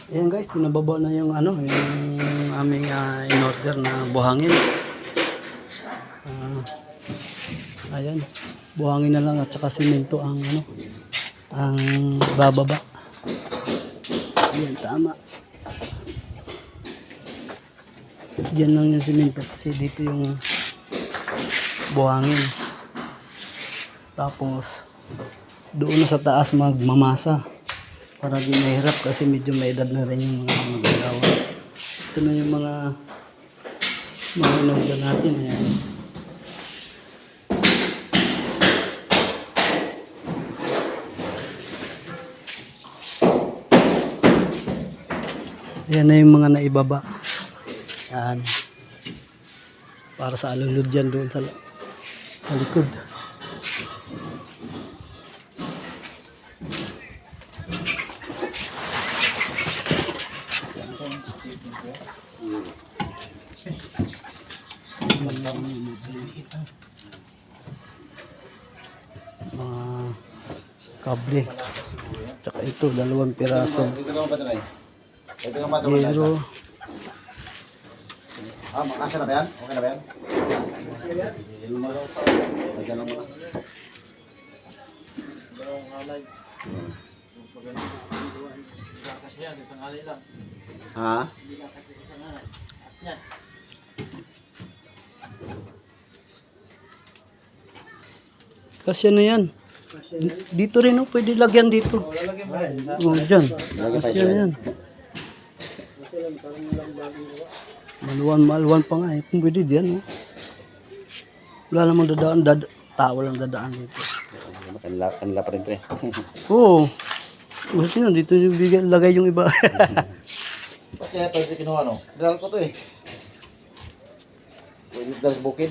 Ayan guys, pinababa na yung ano, yung aming in-order na buhangin. Ayan, buhangin na lang at saka simento ang ano, ang bababa. Ayan, tama. Diyan lang yung simento kasi dito yung buhangin. Tapos doon na sa taas magmamasa. Para di mahirap kasi medyo may edad na rin yung mga magagawa. Ito na yung mga in-order natin. Ayan. Ayan na yung mga naibaba. Ayan. Para sa alulod dyan doon sa likod. Kable. Tsaka ito, 2 piraso. Gero. Makasya na ba yan? Okay na ba yan? Ha? Kasi na yan. Dito rin, oh, pwede lagyan dito. Oh, dyan. Kasi na yan. Maluwan pa nga eh. Kung pwede diyan, oh. Wala namang dadaan, tao lang dadaan dito. Kanila pa rin ito eh. Oo. Gusto nyo, dito yung lagay yung iba. Kaya ito kinuha no? Dala ko to eh. Pwede dala sa bukid.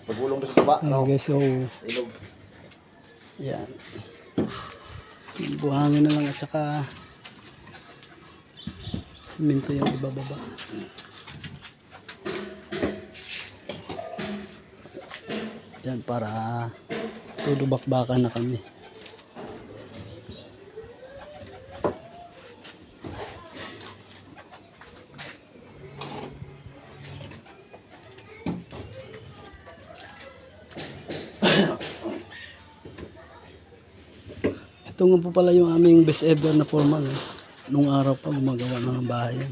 Pagulong doon sa baba. Ayan guys, so Ilog. yan. Buhangin na lang at saka simento yung ibababa. Yan para tudubak-bakan na kami. Ito nga po pala yung aming best ever na foreman. Nung araw pa gumagawa na ng bahay yan.